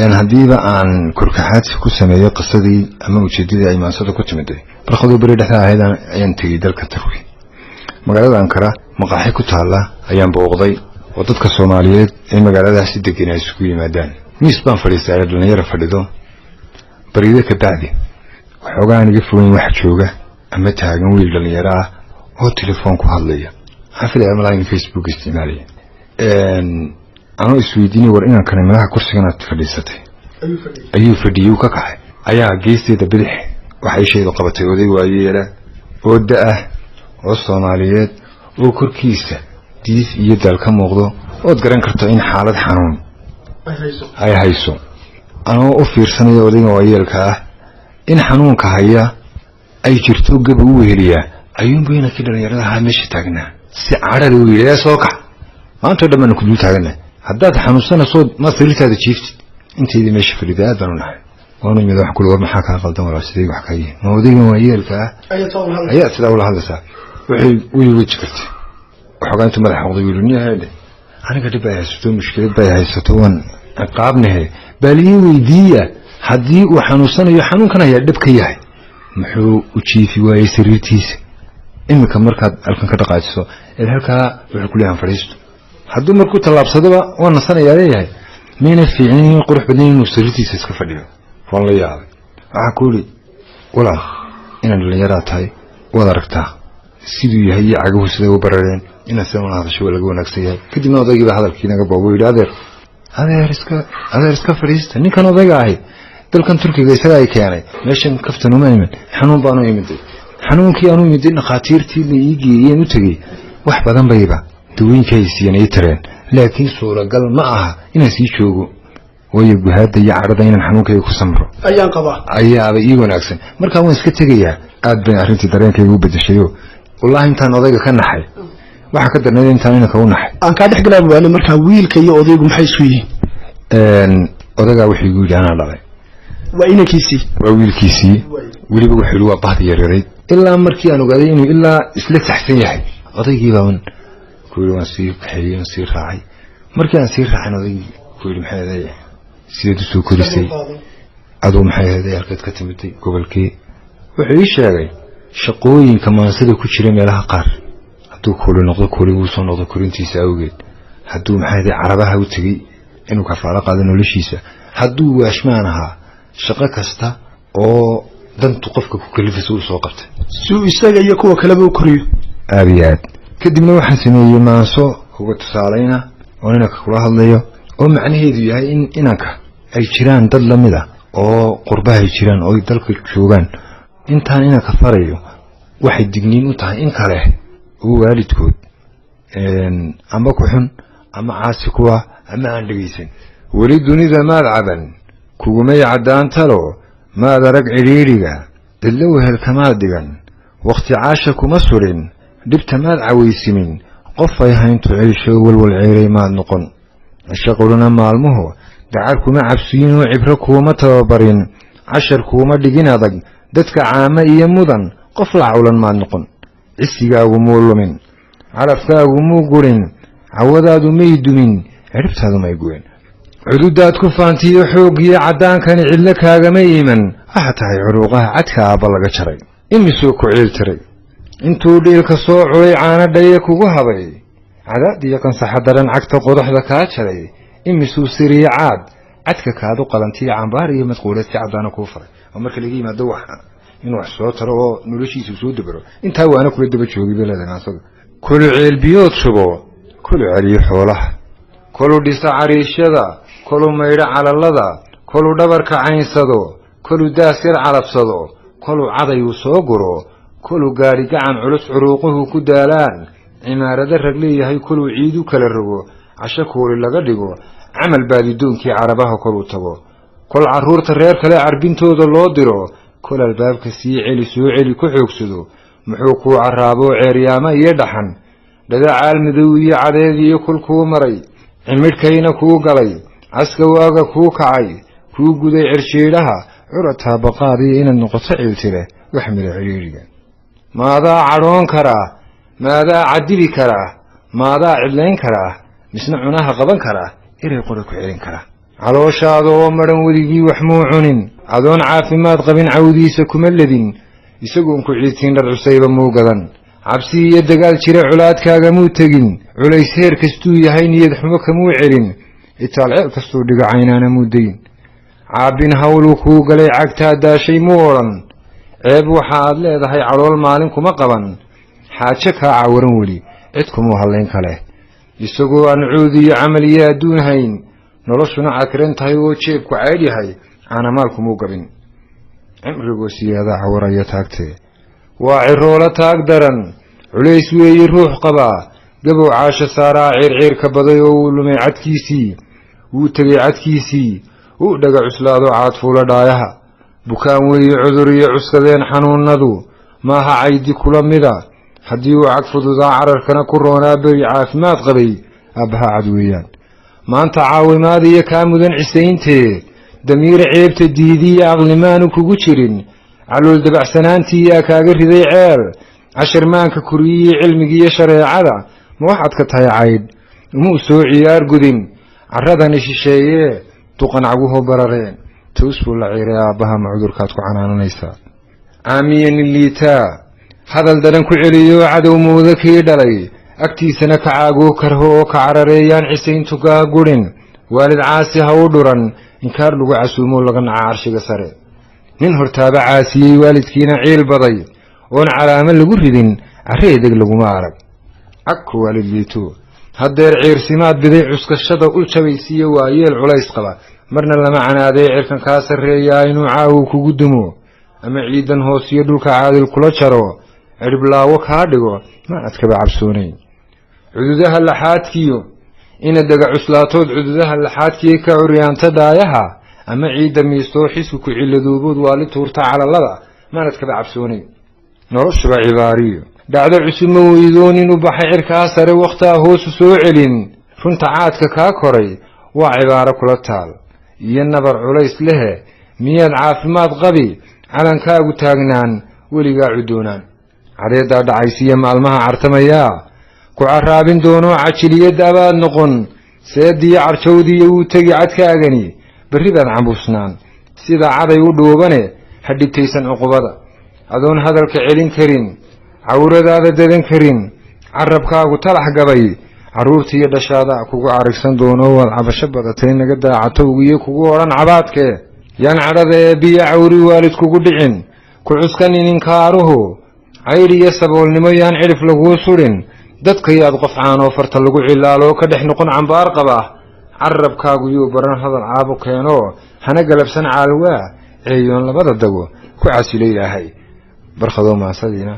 إن هديبة عن كركحات كسمية قصدي أما وجدي أي منصة كتمدي برخذوا بريدة هذا ينتهي ذلك التروي مقالة أنكرة مقاحي كتالة أيام بوغضي وضدك الصوماليات أي مقالة سيدة جناي سكوي مادان نيسبان فريسة على دونيرة فريدو بريدة كبعدي وحوغان يقفلون واحد شوغة أما تاقن ويل دونيرة هو تليفون كهالية حافل عملين فيسبوك استعمالية أنا إسويديني ورئينا كان ملاها كرسي كانت فريستي أيو فرديو كاكاي أيا جيستي دبلح وحي شيء قبطي ودي وأيلا ودأه والصوماليات وكركيسة ديس يدال كموغدو ودقران كرتين حالة حنون أي هايسو أنا أفير سنة ودي وأيالكاه إن حنون كهيا أي جرتو قبو وهليا أيون بينا كده يردها ماشي تاقنا سعادة الويليا سوكا أنت دمان كدو تاقنا haddaad xanuunsana soo ma sirtaada jiifti intii meesha fadhiday aad baan u nahay waanu mid wax kula waxa ka qaldan wala sidii wax ka yihiin moodiga waa yeelka ayaa sida wala hadlaysa wixii wiji kartay waxaantu madax qoday wiilniyahay aniga dib ay haysto mushkilad bay haysto wan qaabnahay bali weydiiya hadii uu xanuunsanayo xanuunkan ayaa dib ka yahay muxuu u jiifi waayay sirtiisa imika markaad alkan ka dhaqaajso halka wuxuu ku leeyahay fariisto hadduu markuu talaabsadaba waa nasanayaa leeyahay meena fiicin qurux badan inuu sirtiisa iska fadhiyo waan la yaabay waxa ku yiri walaal inaan dhalinyaro tahay wada aragtaa siduu yahay cagahu sida u barareen in asana hadasho laga wanaagsan yahay kadibna odaygiiba hadalkii naga boobo yiri adeer iska fariista ninkan odayga ahay dalkan Turkiga isaga ay keenay meeshan kaftanu ma iman xanuun baan u imiday xanuunkii aanu imid dhaqaatiirtii la iigeeyeen u tagay wax badan bayba دوين كيسين يترين لكن صورة قال معها إن سيشوجو ويبقى هذا يعرضين الحنون كي يكسمرو أيام قضاء أيام يجون أحسن مركا وين سكتجيا قاد بين أخرتي درين كي يجوب بدشيو والله أنت نضيق كان نحي وحكت إن أنت هنا كون نحي أنا قاعد أحكي لك أنا مركا ويل كي يضيق محيسوي أضيق وحي يقول أنا لا وين كيسي ويل كيسي ولي بقول حلوة بعض يريد إلا مركي أنا قاعدين إلا إسلك تحسين يحي أضيق يبون كل ما نصير حي نصير راعي مركي نصير راعي نضيق كل محاذا سيد سو كل شيء عدو محاذا يركض كتمتي قبل كي وعيش هذا شقوين كمان سيد كل شيء لها قار هدو كل نقطة كل وصل نقطة كل انتي ساوجد هدو محاذا عربها وتجي إنه كفارة قادن ولا شيء هدو أشمانها شقة كستا أو دم توقفك كل في سوق سوقت سو يستاجي يكون كلامه كريه أبيات كدبنا waxaan sameeyay maaso uga tusaalayna oo inaka kula hadlayo oo macnaheedu yahay in inanka ay jiraan dad lamida oo qurbaha ay jiraan oo dalka joogan intaan inanka farayo waxay digniin u tahay in kale oo waalidkood ama ku xun ama caasi kuwa ama aan dhageysan wali dunida maadcaban kuguma yacdaan talo maad arag ciriiriga dalow hel kama digan waqti caasha kuma surin دبتماد عويسمين قفاي هاينتو عيشو والعيري ما نقن الشغلنا مالمه دعاركم عبسين وعبركم تبرين عشركم دقنا ضق دتك عامة يمضن قفل عولا ما نقن عسيقا ومولمين عرفتا وموقرين عوداد ميدمين عرفت هذا ما يقولين عدودات كفانتي حوقي عدان كان علك هذا ميمن أحتاي عروقها عدك أبلغ شري إمي سوكو عيل تري intuu dhiilka soo culay caana dhaye kugu habay cadaadiyo kan saxadaran cagta qodaxda ka jaray imisuu siriya caad cadka kaadu qalantii cambaar iyo masquulad si cadana ku faray oo marka laga yimaado wax inuu wax soo taro oo noloshiisu soo dabaro intaa waana kula daba joogay beeladan asaga kullu ceelbiyood subo kullu caliyo xoolaha kullu dhisa cariishada kullu meeyra calalada kullu dhabarka caynsado kullu daasir calabsado kullu cadayu soo guro كل قاري عن علس عروقه كدالان عمارة الرجلية هي كل عيد كل الرجو عشكور اللي قدقو عمل بادي دون كي عربها كل تبو كل عرور ترير كلا عربين تود الله درو كل الباب كسي علي سوعلي كحوك سدو محوكو عرابو عرياما يدحن لذا عالم ذوي عدادي كل كو مري عمر كينا كو قلي عسكواغا كو كعي كو قدي عرشيلها عرتها بقاري إن النقطة عيلتله وحمل عريريا ماذا عرون كراه ماذا عدبي كراه ماذا علين كراه مسنعوناها قبن كراه إلي قولك عيرين كراه calooshaada oo madhan weligii wax muu cunin adoon caafimaad qabin cawdiisa kuma ledin isagoon ku ciidtiin dhar cusayba muu gadan cabsi iyo dagaal jira culaadkaaga muu tegin culays heer kastuu yahay niyad xumo kamuu celin itaal ceel kastuu dhigo caynaana muu dayn caabbin hawluu kuu galay cagtaa daashay muu odhan ceeb waxa aad leedahay calool maalin kuma qaban xaajo kaa cawaran weli cid kumuu hallayn kale isagoo aan cuud iyo camal iyo adduun hayn noloshuna cakiran tahay oo jeebku caydh yahay caanamaal kumuu gabin cimrigoo siyaadaa cawaraya taagtee waa ciroola taag daran culays weeye ruux qabaa gabow caasho saaraa ciirciir ka baday oo uu lumay cadkiisii wuu tegay cadkiisii uu dhaga cuslaado caadfuula dhaayaha bukaan weeye cudur iyo cuskadeen xanuunnadu maaha caydi kula mida haddii uu cag fududaa cararkana ku roonaa beri caafimaad qabay aabbaha cad weeyaan maanta caawimaad iyo kaa mudan cisayntee damiir ceebta diidiiyo aqlimaanu kugu jirin calool dabacsanaantii yaa kaaga riday ceel casharmaanka kuriyiyo cilmigiiyo shareecada ma waxaad ka tahay caydh umuu soo ciyaar gudin carradani shisheeyee duqan caguhu barareen toos buu la ciiray aabbaha ma cudurkaad ku canaananaysaa caamiyan liitaa hadal daran ku celiyo cadow mooda kii dhalay agtiisana ka caagoo karho oo ka carareeyaan cisayntu kaa gurin waalid caasi ha u dhuran inkaar lagu casuumoo laga naca carshiga sare nin hortaaba caasiyey waalidkiina ciil baday oon calaamo lagu ridin carre edeg laguma arag cagku waalid liito haddeer ciirsimaad biday cuskashada ul jabaysiiyo waa yeel culays qaba marna lama canaaday cirkan kaa sarreeyaa inuu caawu kugu dumo ama ciidan hoosiyo dhulka caadil kula jaro cirblaawo kaa dhigo maanad kaba cabsoonayn cududaha laxaadkiyo ina daga cuslaatood cududaha laxaadkiyo ka curyaanta dhaayaha ama ciidda miistoo xisku ku ciladoobood waali tuurta calallada maanad kaba cabsoonayn noloshuba cibaariyo dhacdo cusub ma weydoon inuu baxay cirkaa sare wakhtaa hoosu soo celin runta caadka kaa koray waa cibaaro kula taal iyo nabar culays lehe miyaad caafimaad qabi calankaagu taagnaan weligaa cudoonaan cadeeddaa dhacaysiiyo maalmaha cartamayaa ku carraabin doonoo cajiliyadda abaad noqon seediyo carjawdiiyo wuu tegi cadkaagani berri baad cambuusnaan sida caday u dhuubane ha dhibtaysan cuqubada adoon hadalka celin karin cawradaada dadan karin carrabkaagu talax gabay carruurtiiyo dhashaada kugu carigsan doono waad cabasho badatay naga daacatowgiyo kugu odhan cabaadkee yaan cadhada eebbiyo cawri waalid kugu dhicin ku cuskanin inkaaruhu caydh iyo saboolnimo yaan cidhif laguu sudhin dadkayaad qof caanoo farta lagu cilaaloo ka dhex noqon cambaar qaba carrabkaagu yuu baran hadal caabu keenoo hana galabsan caalwaa ceeyoon labada dago ku casilo ilaahay barkadoo maasadiina